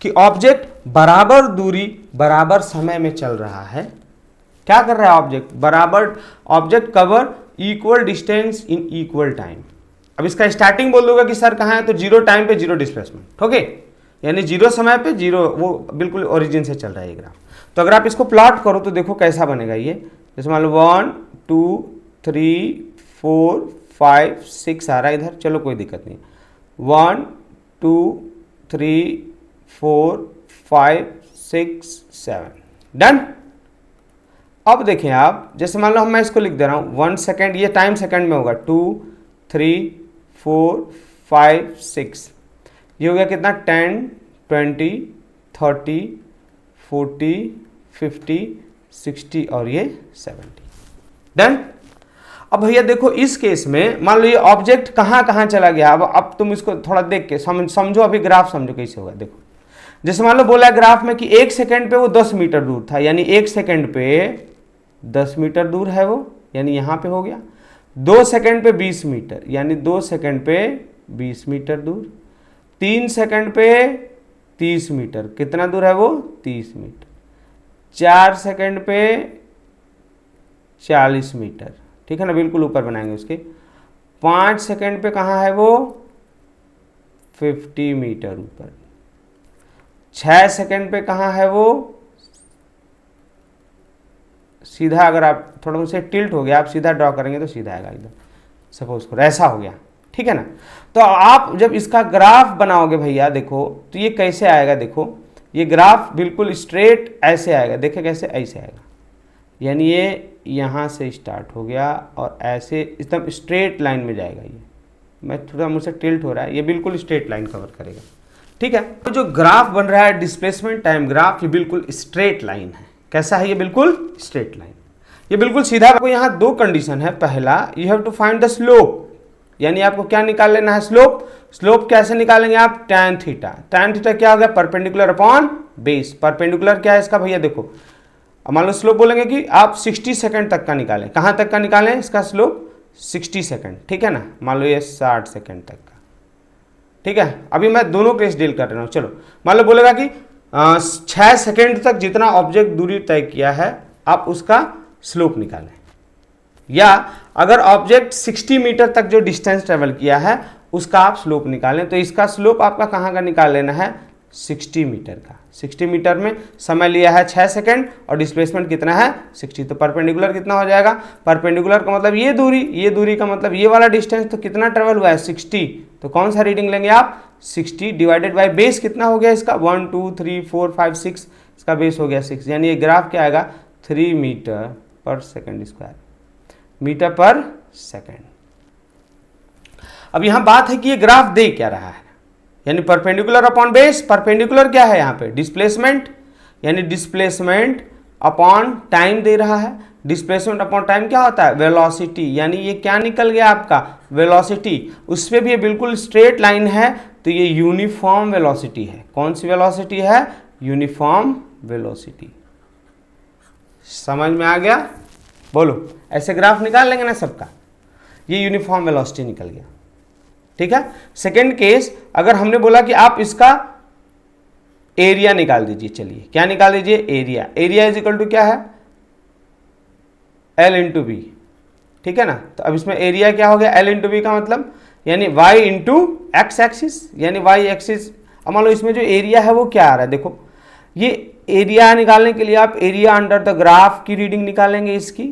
कि ऑब्जेक्ट बराबर दूरी बराबर समय में चल रहा है। क्या कर रहा है ऑब्जेक्ट? बराबर, object cover equal distance in equal time. अब इसका स्टार्टिंग बोल दूंगा कि सर कहाँ है, तो 0 टाइम पे 0 डिस्प्लेसमेंट, ओके, यानी 0 समय पे 0, वो बिल्कुल ओरिजिन से चल रहा है ये ग्राफ। तो अगर आप इसको प्लॉट करो तो देखो कैसा बनेगा ये, जैसे मान लो 1 2 3 4 5 6 आ रहा है इधर, चलो कोई दिक्कत नहीं, 1 2 3 4 5 6 7 डन। अब देखें आप, जैसे मान लो मैं इसको लिख दे रहा हूँ 1 सेकेंड, ये टाइम सेकेंड में होगा, 2 3 4 5 6, ये हो गया कितना? 10 20 30 40 50 60 और ये 70 डन। अब भैया देखो इस केस में मान लो ये ऑब्जेक्ट कहाँ कहाँ चला गया। अब तुम इसको थोड़ा देख के समझो, अभी ग्राफ समझो कैसे होगा। देखो जैसे मान लो बोला ग्राफ में कि 1 सेकेंड पे वो 10 मीटर दूर था, यानी 1 सेकेंड पे 10 मीटर दूर है वो, यानी यहाँ पे हो गया। 2 सेकेंड पे 20 मीटर, यानी 2 सेकेंड पे 20 मीटर दूर। 3 सेकेंड पे 30 मीटर, कितना दूर है वो? 30 मीटर। 4 सेकेंड पे 40 मीटर, ठीक है ना, बिल्कुल ऊपर बनाएंगे उसके। 5 सेकेंड पे कहाँ है वो? 50 मीटर ऊपर। 6 सेकेंड पे कहाँ है वो? सीधा, अगर आप थोड़ा उनसे टिल्ट हो गया, आप सीधा ड्रॉ करेंगे तो सीधा आएगा एकदम, सपोज करो ऐसा हो गया, ठीक है ना। तो आप जब इसका ग्राफ बनाओगे भैया देखो, तो ये कैसे आएगा? देखो ये ग्राफ बिल्कुल स्ट्रेट ऐसे आएगा, देखे कैसे? ऐसे आएगा, यानी ये यहाँ से स्टार्ट हो गया और ऐसे एकदम स्ट्रेट लाइन में जाएगा। ये मैं थोड़ा मुझसे टिल्ट हो रहा है, ये बिल्कुल स्ट्रेट लाइन कवर करेगा, ठीक है। तो जो ग्राफ बन रहा है डिस्प्लेसमेंट टाइम ग्राफ, ये बिल्कुल स्ट्रेट लाइन है। कैसा है ये? बिल्कुल स्ट्रेट लाइन, ये बिल्कुल सीधा। आपको यहाँ 2 कंडीशन है। पहला, you have to find the slope, यानी आपको क्या निकाल लेना है? स्लोप। स्लोप कैसे निकालेंगे आप? tan theta. tan थीटा क्या हो गया? Perpendicular upon base. परपेंडिकुलर क्या है इसका भैया? देखो अब मान लो स्लोप बोलेंगे कि आप 60 सेकंड तक का निकालें। कहाँ तक का निकालें इसका स्लोप? 60 सेकंड, ठीक है ना। मान लो ये 60 सेकंड तक का, ठीक है। अभी मैं दोनों केस डील कर रहा हूँ। चलो मान लो बोलेगा कि 6 सेकंड तक जितना ऑब्जेक्ट दूरी तय किया है आप उसका स्लोप निकालें, या अगर ऑब्जेक्ट 60 मीटर तक जो डिस्टेंस ट्रेवल किया है उसका आप स्लोप निकालें। तो इसका स्लोप आपका कहाँ का निकाल लेना है? 60 मीटर का। 60 मीटर में समय लिया है 6 सेकंड और डिस्प्लेसमेंट कितना है 60। तो परपेंडिकुलर कितना हो जाएगा, परपेंडिकुलर का मतलब ये दूरी का मतलब ये वाला डिस्टेंस, तो कितना ट्रेवल हुआ है 60। तो कौन सा रीडिंग लेंगे आप 60 डिवाइडेड बाय बेस कितना हो गया इसका 1 2 3 4 5 6, इसका बेस हो गया 6, यानी ये ग्राफ क्या आएगा 3 metre per second square, metre per second. अब यहां बात है कि ये ग्राफ दे क्या रहा है, यानी परपेंडिकुलर अपॉन बेस। परपेंडिकुलर क्या है यहाँ पे डिस्प्लेसमेंट, यानी डिस्प्लेसमेंट अपॉन टाइम दे रहा है। डिस्प्लेसमेंट अपॉन टाइम क्या होता है वेलोसिटी, यानी ये क्या निकल गया आपका वेलोसिटी। उस पर भी ये बिल्कुल स्ट्रेट लाइन है, तो ये यूनिफॉर्म वेलोसिटी है। कौन सी वेलोसिटी है यूनिफॉर्म वेलोसिटी। समझ में आ गया, बोलो। ऐसे ग्राफ निकाल लेंगे ना सबका, ये यूनिफॉर्म वेलोसिटी निकल गया, ठीक है। सेकेंड केस, अगर हमने बोला कि आप इसका एरिया निकाल दीजिए, चलिए क्या निकाल दीजिए area. Area is equal to क्या है L इंटू बी, ठीक है ना। तो अब इसमें एरिया क्या हो गया L इंटू बी का मतलब यानी y इंटू एक्स एक्सिस, यानी y एक्सिस। अब मान लो इसमें जो एरिया है वो क्या आ रहा है, देखो ये एरिया निकालने के लिए आप एरिया अंडर द ग्राफ की रीडिंग निकालेंगे इसकी,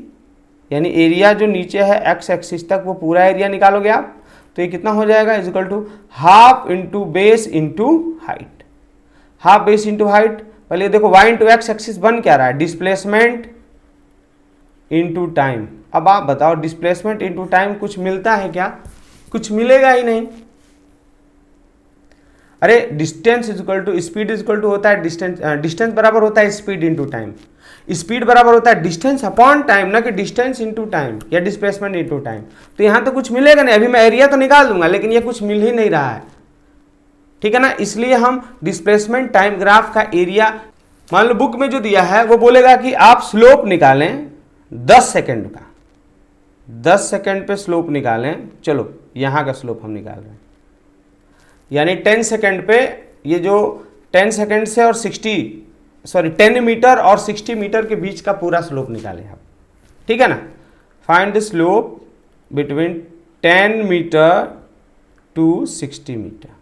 यानी एरिया जो नीचे है एक्स एक्सिस तक वो पूरा एरिया निकालोगे आप, तो ये कितना हो जाएगा is equal to half into base into height. Half base into height, पहले देखो y इंटू एक्स एक्सिस बन क्या रहा है डिस्प्लेसमेंट इंटू टाइम। अब आप बताओ डिस्प्लेसमेंट इंटू टाइम कुछ मिलता है क्या, कुछ मिलेगा ही नहीं। अरे distance is equal to speed is equal to होता है डिस्टेंस, डिस्टेंस बराबर होता है स्पीड इंटू टाइम। स्पीड बराबर होता है डिस्टेंस अपॉन टाइम, ना कि डिस्टेंस इंटू टाइम या डिस्प्लेसमेंट इंटू टाइम। तो यहां तो कुछ मिलेगा नहीं, अभी मैं एरिया तो निकाल दूंगा लेकिन ये कुछ मिल ही नहीं रहा है, ठीक है ना। इसलिए हम डिस्प्लेसमेंट टाइम ग्राफ का एरिया, मान लो बुक में जो दिया है वो बोलेगा कि आप स्लोप निकालें 10 सेकेंड का, 10 सेकेंड पे स्लोप निकालें। चलो यहां का स्लोप हम निकाल रहे हैं, यानी 10 सेकेंड पे ये जो 10 सेकेंड से और 10 मीटर और 60 मीटर के बीच का पूरा स्लोप निकालें आप, ठीक है ना। Find the slope between 10 metre to 60 metre.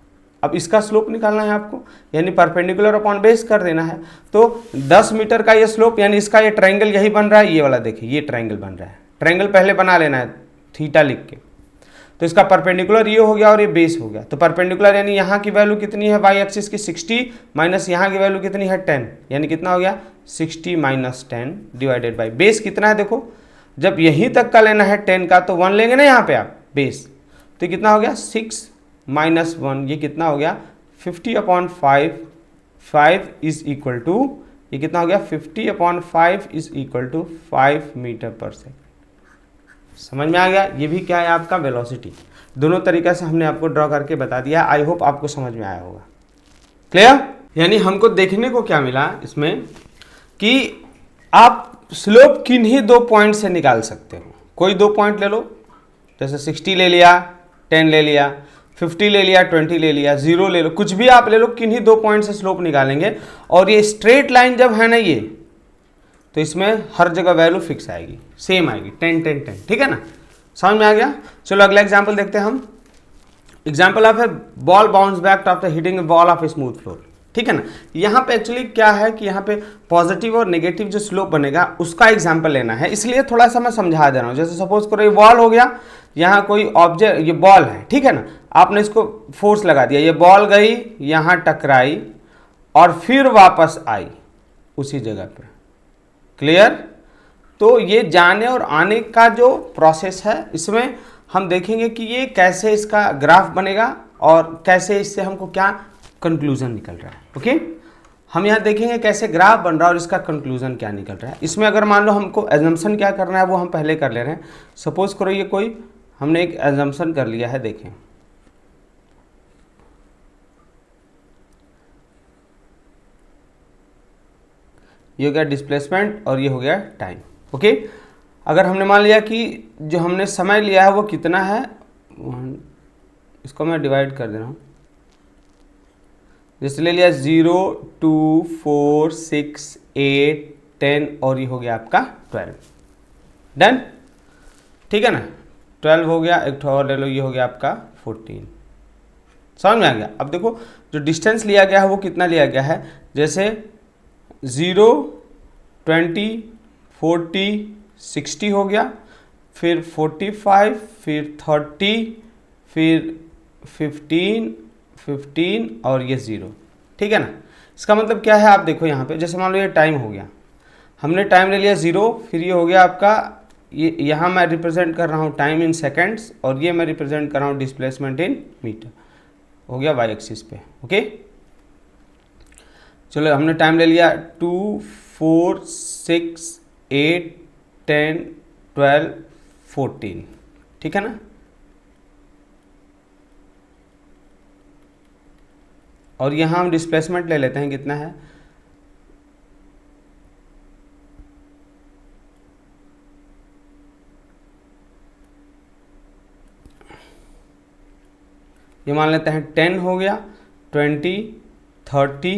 अब इसका स्लोप निकालना है आपको, यानी परपेंडिकुलर अपॉन बेस कर देना है। तो 10 मीटर का ये स्लोप, यानी इसका ये ट्रायंगल यही बन रहा है, ये वाला देखिए ये ट्रायंगल बन रहा है। ट्रायंगल पहले बना लेना है थीटा लिख के। तो इसका परपेंडिकुलर ये हो गया और ये बेस हो गया। तो परपेंडिकुलर यानी यहाँ की वैल्यू कितनी है वाई एक्सिस की 60 माइनस यहाँ की वैल्यू कितनी है 10, यानी कितना हो गया 60 माइनस 10 डिवाइडेड बाई बेस कितना है। देखो जब यहीं तक का लेना है 10 का तो 1 लेंगे ना यहाँ पे आप बेस, तो कितना हो गया 6 माइनस 1, ये कितना हो गया 50/5। 5 इज इक्वल टू ये कितना हो गया 50/5 is equal to 5 metre per second. समझ में आ गया, ये भी क्या है आपका वेलोसिटी। दोनों तरीके से हमने आपको ड्रॉ करके बता दिया। आई होप आपको समझ में आया होगा। क्लियर, यानी हमको देखने को क्या मिला इसमें कि आप स्लोप किन्हीं 2 पॉइंट से निकाल सकते हो। कोई 2 पॉइंट ले लो, जैसे 60 ले लिया, 10 ले लिया, 50 ले लिया, 20 ले लिया, 0 ले लो, कुछ भी आप ले लो, किन्हीं 2 पॉइंट से स्लोप निकालेंगे। और ये स्ट्रेट लाइन जब है ना ये, तो इसमें हर जगह वैल्यू फिक्स आएगी, सेम आएगी 10 10 10, ठीक है ना। समझ में आ गया। चलो अगला एग्जांपल देखते हैं हम। Example of a ball bounce back after hitting a ball off a smooth floor, ठीक है ना। यहाँ पे एक्चुअली क्या है कि यहाँ पे पॉजिटिव और नेगेटिव जो स्लोप बनेगा उसका एग्जाम्पल लेना है, इसलिए थोड़ा सा मैं समझा दे रहा हूँ। जैसे सपोज करो ये बॉल हो गया, यहाँ कोई ऑब्जेक्ट, ये बॉल है, ठीक है ना। आपने इसको फोर्स लगा दिया, ये बॉल गई यहाँ टकराई और फिर वापस आई उसी जगह पे। क्लियर। तो ये जाने और आने का जो प्रोसेस है इसमें हम देखेंगे कि ये कैसे इसका ग्राफ बनेगा और कैसे इससे हमको क्या कंक्लूजन निकल रहा है। ओके, हम यहाँ देखेंगे कैसे ग्राफ बन रहा है और इसका कंक्लूजन क्या निकल रहा है। इसमें अगर मान लो हमको एजम्पशन क्या करना है वो हम पहले कर ले रहे हैं। सपोज करो ये कोई हमने एक एजम्पशन कर लिया है, देखें ये हो गया डिस्प्लेसमेंट और ये हो गया टाइम। ओके, अगर हमने मान लिया कि जो हमने समय लिया है वो कितना है, इसको मैं डिवाइड कर दे रहा हूँ। जैसे ले लिया 0 2 4 6 8 10 और ये हो गया आपका 12। डन, ठीक है ना। 12 हो गया, एक और ले लो, ये हो गया आपका 14। समझ में आ गया। अब देखो जो डिस्टेंस लिया गया है वो कितना लिया गया है, जैसे 0, 20, 40, 60 हो गया, फिर 45, फिर 30, फिर 15 और ये 0, ठीक है ना। इसका मतलब क्या है, आप देखो यहाँ पे, जैसे मान लो ये टाइम हो गया, हमने टाइम ले लिया 0, फिर ये हो गया आपका, ये यहाँ मैं रिप्रेजेंट कर रहा हूँ टाइम इन सेकेंड्स, और ये मैं रिप्रेजेंट कर रहा हूँ डिस्प्लेसमेंट इन मीटर, हो गया वाई एक्सिस पे। ओके, चलो हमने टाइम ले लिया 2, 4, 6, 8, 10, 12, 14, ठीक है ना। और यहाँ हम डिस्प्लेसमेंट ले लेते हैं, कितना है, ये मान लेते हैं 10 हो गया, 20, 30,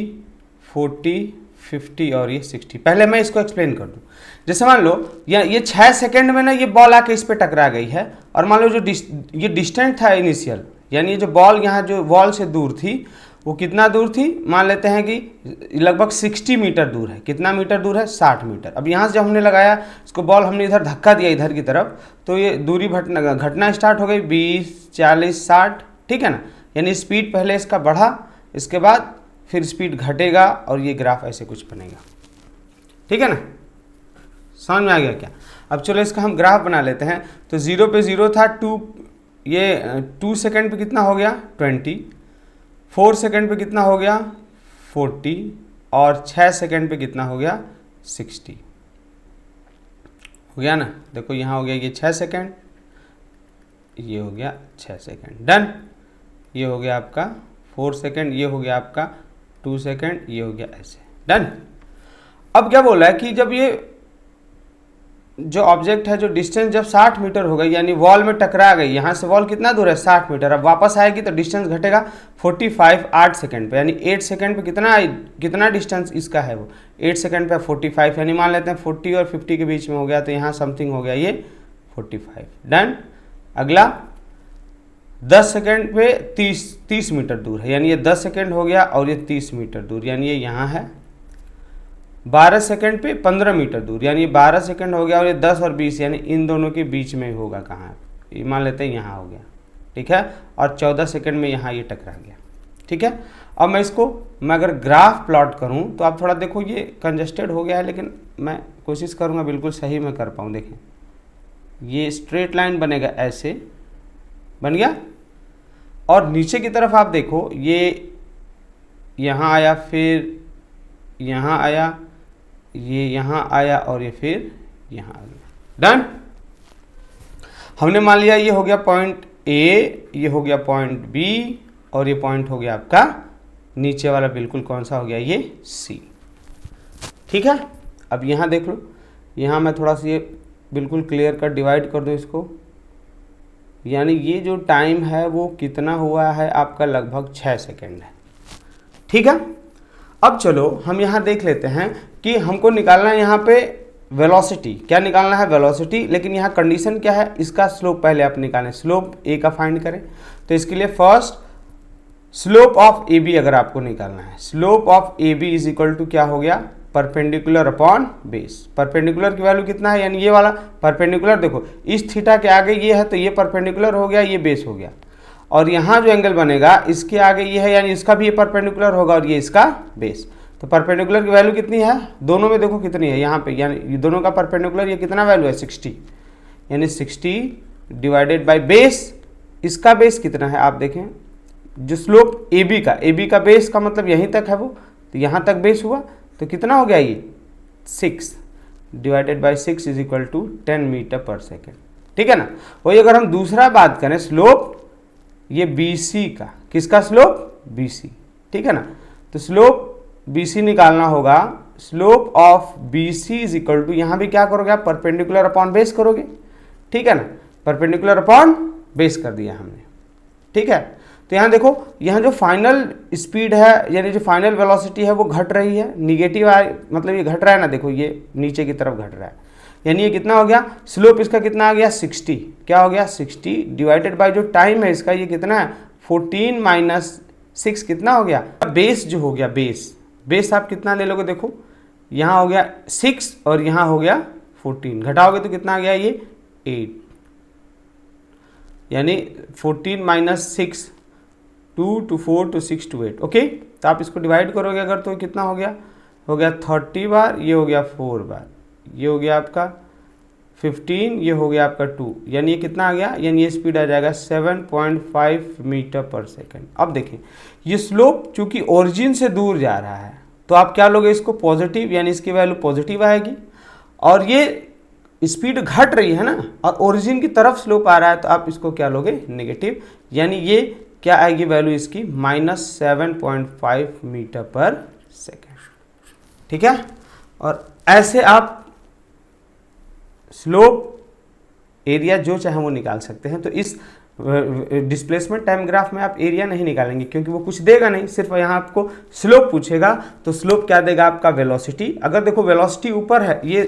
40, 50 और ये 60। पहले मैं इसको एक्सप्लेन कर दूं। जैसे मान लो ये 6 सेकंड में ना ये बॉल आके इस पे टकरा गई है, और मान लो जो ये डिस्टेंस था इनिशियल, यानी ये जो बॉल यहाँ जो वॉल से दूर थी वो कितना दूर थी, मान लेते हैं कि लगभग 60 मीटर दूर है। कितना मीटर दूर है, 60 मीटर। अब यहाँ से जब हमने लगाया इसको, बॉल हमने इधर धक्का दिया इधर की तरफ, तो ये दूरी घटना स्टार्ट हो गई 20, 40, 60, ठीक है ना। यानी स्पीड पहले इसका बढ़ा, इसके बाद फिर स्पीड घटेगा और ये ग्राफ ऐसे कुछ बनेगा, ठीक है ना। समझ में आ गया क्या। अब चलो इसका हम ग्राफ बना लेते हैं। तो 0 पे 0 था, 2 सेकंड पे कितना हो गया 20, 4 सेकंड पे कितना हो गया 40, और 6 सेकंड पे कितना हो गया 60, हो गया ना। देखो यहाँ हो गया ये 6 सेकंड, ये हो गया 6 सेकंड, डन। ये हो गया आपका 4 सेकंड, ये हो गया आपका 2 सेकंड, ये हो गया ऐसे, डन। अब क्या बोला है कि जब ये जो ऑब्जेक्ट है, जो डिस्टेंस जब 60 मीटर हो गई, यानी वॉल में टकरा गई, यहाँ से वॉल कितना दूर है 60 मीटर, अब वापस आएगी तो डिस्टेंस घटेगा 45 8 सेकंड पे, यानी 8 सेकंड पे कितना डिस्टेंस इसका है वो 8 सेकंड पे 45, यानी मान लेते हैं 40 और 50 के बीच में हो गया, तो यहाँ समथिंग हो गया ये 45, डन। अगला 10 सेकंड पे 30 मीटर दूर है, यानी ये 10 सेकंड हो गया और ये 30 मीटर दूर, यानी ये यहाँ है। 12 सेकंड पे 15 मीटर दूर, यानी ये 12 सेकंड हो गया, और ये 10 और 20 यानी इन दोनों के बीच में होगा, कहाँ, ये मान लेते हैं यहाँ हो गया, ठीक है। और 14 सेकंड में यहाँ ये टकरा गया, ठीक है। अब मैं अगर ग्राफ प्लॉट करूँ तो आप थोड़ा देखो, ये कंजस्टेड हो गया है, लेकिन मैं कोशिश करूँगा बिल्कुल सही मैं कर पाऊँ। देखें ये स्ट्रेट लाइन बनेगा, ऐसे बन गया, और नीचे की तरफ आप देखो ये यहाँ आया, फिर यहाँ आया, ये यहाँ आया, और ये फिर यहाँ आ गया, डन। हमने मान लिया ये हो गया पॉइंट ए, ये हो गया पॉइंट बी, और ये पॉइंट हो गया आपका नीचे वाला बिल्कुल कौन सा हो गया, ये सी, ठीक है। अब यहाँ देख लो, यहाँ मैं थोड़ा सा ये बिल्कुल क्लियर कर डिवाइड कर दूँ इसको, यानी ये जो टाइम है वो कितना हुआ है आपका, लगभग 6 सेकंड है, ठीक है। अब चलो हम यहाँ देख लेते हैं कि हमको निकालना है यहाँ पे वेलोसिटी, क्या निकालना है वेलोसिटी, लेकिन यहाँ कंडीशन क्या है, इसका स्लोप पहले आप निकालें, स्लोप ए का फाइंड करें। तो इसके लिए first slope of A B अगर आपको निकालना है, slope of A B is equal to क्या हो गया, परपेंडिकुलर अपॉन बेस। परपेंडिकुलर की वैल्यू कितना है, यानी ये वाला परपेंडिकुलर, देखो इस थीटा के आगे ये है तो ये परपेंडिकुलर हो गया, ये बेस हो गया, और यहाँ जो एंगल बनेगा इसके आगे ये है, यानी इसका भी ये परपेंडिकुलर होगा और ये इसका बेस। तो परपेंडिकुलर की वैल्यू कितनी है, दोनों में देखो कितनी है, यहाँ पे यानी दोनों का परपेंडिकुलर ये कितना वैल्यू है 60, यानी 60 डिवाइडेड बाय बेस, इसका बेस कितना है आप देखें, जो स्लोप ए बी का बेस का मतलब यहीं तक है वो, तो यहाँ तक बेस हुआ, तो कितना हो गया ये 6 divided by 6 is equal to 10 metre per second, ठीक है ना। वही अगर हम दूसरा बात करें स्लोप ये BC का, किसका स्लोप BC, ठीक है ना। तो स्लोप BC निकालना होगा, slope of BC is equal to, यहाँ भी क्या करोगे आप, परपेंडिकुलर अपॉन बेस करोगे, ठीक है ना, परपेंडिकुलर अपॉन बेस कर दिया हमने, ठीक है। तो यहाँ देखो, यहाँ जो फाइनल स्पीड है यानी जो फाइनल वेलोसिटी है वो घट रही है, निगेटिव मतलब ये घट रहा है ना, देखो ये नीचे की तरफ घट रहा है, यानी ये कितना हो गया, स्लोप इसका कितना आ गया 60, क्या हो गया 60 डिवाइडेड बाय जो टाइम है इसका ये कितना है 14 माइनस 6 कितना हो गया, बेस जो हो गया, बेस आप कितना ले लोगे, देखो यहाँ हो गया 6 और यहाँ हो गया 14, घटाओगे तो कितना आ गया ये 8, यानी 14 minus 6, 2 to 4 to 6 to 8। Okay, तो आप इसको डिवाइड करोगे अगर तो कितना हो गया 30 बार, ये हो गया 4 बार, ये हो गया आपका 15, ये हो गया आपका 2, यानी ये कितना आ गया, यानी ये स्पीड आ जाएगा 7.5 मीटर पर सेकेंड। अब देखें ये स्लोप चूंकि ओरिजिन से दूर जा रहा है तो आप क्या लोगे इसको पॉजिटिव, यानी इसकी वैल्यू पॉजिटिव आएगी, और ये स्पीड घट रही है ना और ओरिजिन की तरफ स्लोप आ रहा है तो आप इसको क्या लोगे नेगेटिव, यानी ये क्या आएगी वैल्यू इसकी -7.5 मीटर पर सेकेंड। ठीक है, और ऐसे आप स्लोप एरिया जो चाहे वो निकाल सकते हैं। तो इस डिस्प्लेसमेंट टाइम ग्राफ में आप एरिया नहीं निकालेंगे क्योंकि वो कुछ देगा नहीं, सिर्फ यहाँ आपको स्लोप पूछेगा। तो स्लोप क्या देगा आपका वेलोसिटी। अगर देखो वेलोसिटी ऊपर है, ये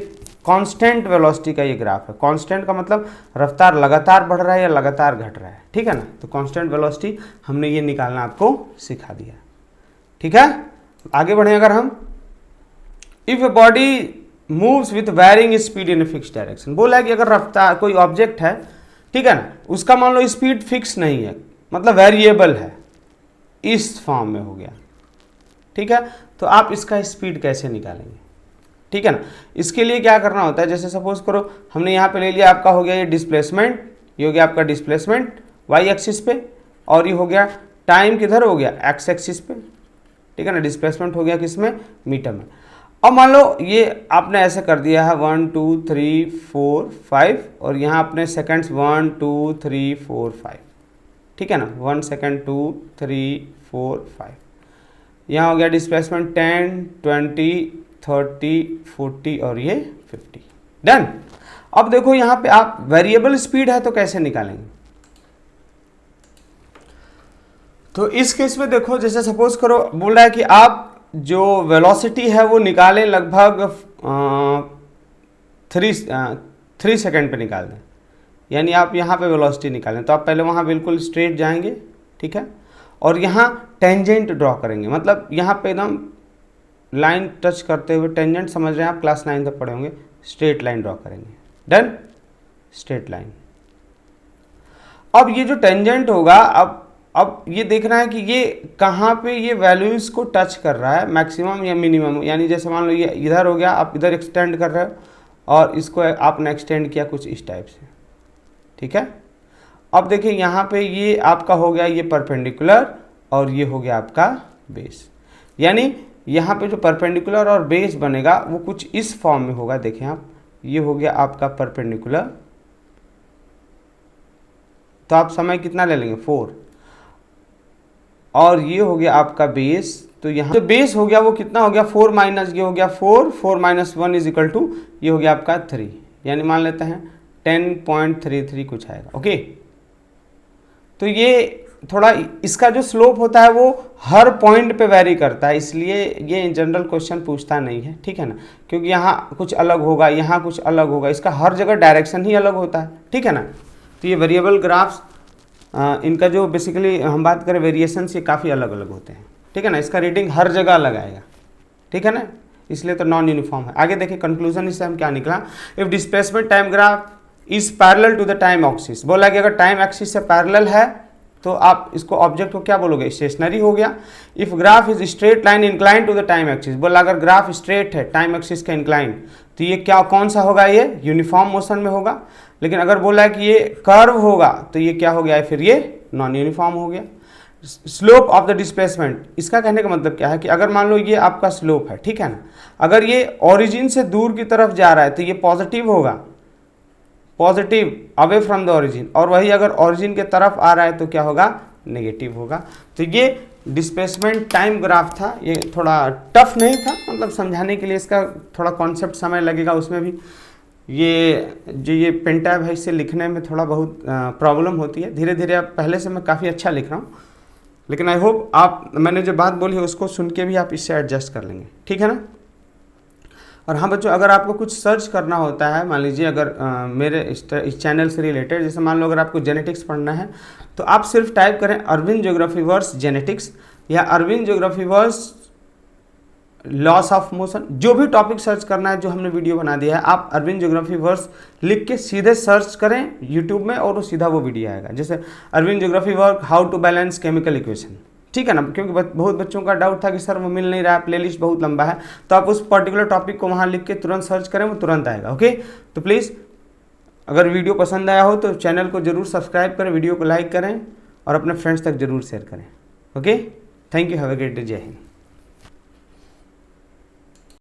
कांस्टेंट वेलोसिटी का ये ग्राफ है। कांस्टेंट का मतलब रफ्तार लगातार बढ़ रहा है या लगातार घट रहा है, ठीक है ना। तो कांस्टेंट वेलोसिटी हमने ये निकालना आपको सिखा दिया, ठीक है। आगे बढ़े अगर हम, if a body moves with varying speed in a fix direction, बोला है कि अगर रफ्तार कोई ऑब्जेक्ट है, ठीक है ना, उसका मान लो स्पीड फिक्स नहीं है, मतलब वेरिएबल है, इस फॉर्म में हो गया, ठीक है। तो आप इसका स्पीड कैसे निकालेंगे, ठीक है ना। इसके लिए क्या करना होता है, जैसे सपोज करो हमने यहाँ पे ले लिया, आपका हो गया ये डिस्प्लेसमेंट, ये हो गया आपका डिस्प्लेसमेंट वाई एक्सिस पे, और ये हो गया टाइम किधर हो गया एक्स एक्सिस पे, ठीक है ना। डिस्प्लेसमेंट हो गया किसमें, मीटर में। अब मान लो ये आपने ऐसे कर दिया है 1 2 3 4 5, और यहाँ आपने सेकेंड्स 1 2 3 4 5, ठीक है ना। 1 सेकेंड 2 3 4 5, यहाँ हो गया डिस्प्लेसमेंट 10 20 30 40 और ये 50, डन। अब देखो यहाँ पे आप वेरिएबल स्पीड है तो कैसे निकालेंगे। तो इस केस में देखो, जैसे सपोज करो बोल रहा है कि आप जो वेलोसिटी है वो निकालें लगभग 3 सेकेंड पे निकाल दें, यानी आप यहाँ पे वेलोसिटी निकालें। तो आप पहले वहाँ बिल्कुल स्ट्रेट जाएंगे, ठीक है, और यहाँ टेंजेंट ड्रॉ करेंगे, मतलब यहाँ पे एकदम लाइन टच करते हुए, टेंजेंट समझ रहे हैं आप, क्लास 9 तक पढ़े होंगे, स्ट्रेट लाइन ड्रॉ करेंगे, डन, स्ट्रेट लाइन। अब ये जो टेंजेंट होगा, अब ये देखना है कि ये कहाँ पे ये वैल्यूज को टच कर रहा है, मैक्सिमम या मिनिमम। यानी जैसे मान लो ये इधर हो गया, आप इधर एक्सटेंड कर रहे हो और इसको आपने एक्सटेंड किया कुछ इस टाइप से, ठीक है। अब देखिए यहाँ पे ये आपका हो गया ये परपेंडिकुलर और ये हो गया आपका बेस, यानी यहाँ पे जो परपेंडिकुलर और बेस बनेगा वो कुछ इस फॉर्म में होगा। देखें आप, ये हो गया आपका परपेंडिकुलर, तो आप समय कितना ले लेंगे 4, और ये हो गया आपका बेस। तो यहाँ जो बेस हो गया वो कितना हो गया 4 माइनस ये हो गया 4, 4 माइनस 1 इज इक्वल टू ये हो गया आपका 3, यानी मान लेते हैं 10.33 कुछ आएगा, ओके। तो ये थोड़ा इसका जो स्लोप होता है वो हर पॉइंट पे वेरी करता है, इसलिए ये जनरल क्वेश्चन पूछता नहीं है, ठीक है ना, क्योंकि यहाँ कुछ अलग होगा, यहाँ कुछ अलग होगा, इसका हर जगह डायरेक्शन ही अलग होता है, ठीक है ना। तो ये वेरिएबल ग्राफ्स इनका जो बेसिकली हम बात करें वेरिएशंस, ये काफ़ी अलग अलग होते हैं, ठीक है ना। इसका रीडिंग हर जगह अलग आएगा, ठीक है ना, इसलिए तो नॉन यूनिफॉर्म है। आगे देखिए कंक्लूजन इससे हम क्या निकला, if displacement time graph is parallel to the time axis, बोला कि अगर टाइम एक्सिस से पैरेलल है तो आप इसको ऑब्जेक्ट को क्या बोलोगे, स्टेशनरी हो गया। If graph is straight line incline to the time axis, बोला अगर ग्राफ स्ट्रेट है टाइम एक्सिस का इंक्लाइन, तो ये क्या कौन सा होगा, ये यूनिफॉर्म मोशन में होगा। लेकिन अगर बोला है कि ये कर्व होगा तो ये क्या हो गया है, फिर ये नॉन यूनिफॉर्म हो गया। स्लोप ऑफ द डिस्प्लेसमेंट, इसका कहने का मतलब क्या है कि अगर मान लो ये आपका स्लोप है, ठीक है ना, अगर ये ओरिजिन से दूर की तरफ जा रहा है तो ये पॉजिटिव होगा, positive away from the origin, और वही अगर ओरिजिन के तरफ आ रहा है तो क्या होगा, नेगेटिव होगा। तो ये डिस्प्लेसमेंट टाइम ग्राफ था, ये थोड़ा टफ नहीं था, मतलब समझाने के लिए इसका थोड़ा कॉन्सेप्ट समय लगेगा, उसमें भी ये जो ये पेन टैब है इससे लिखने में थोड़ा बहुत प्रॉब्लम होती है। धीरे धीरे अब पहले से मैं काफ़ी अच्छा लिख रहा हूँ, लेकिन आई होप आप मैंने जो बात बोली है उसको सुन के भी आप इससे एडजस्ट कर लेंगे, ठीक है ना। और हाँ बच्चों, अगर आपको कुछ सर्च करना होता है, मान लीजिए अगर मेरे इस चैनल से रिलेटेड, जैसे मान लो अगर आपको जेनेटिक्स पढ़ना है तो आप सिर्फ टाइप करें अरविंद ज्योग्राफी वर्स जेनेटिक्स, या Arvind geography verse laws of motion, जो भी टॉपिक सर्च करना है जो हमने वीडियो बना दिया है, आप अरविंद ज्योग्राफी वर्स लिख के सीधे सर्च करें यूट्यूब में और वो सीधा वो वीडियो आएगा। जैसे Arvind geography work how to balance chemical equation, ठीक है ना, क्योंकि बहुत बच्चों का डाउट था कि सर वो मिल नहीं रहा है, प्लेलिस्ट बहुत लंबा है, तो आप उस पर्टिकुलर टॉपिक को वहाँ लिख के तुरंत सर्च करें, वो तुरंत आएगा। ओके, तो प्लीज़ अगर वीडियो पसंद आया हो तो चैनल को जरूर सब्सक्राइब करें, वीडियो को लाइक करें और अपने फ्रेंड्स तक जरूर शेयर करें। Okay, thank you, have a great day, जय हिंद।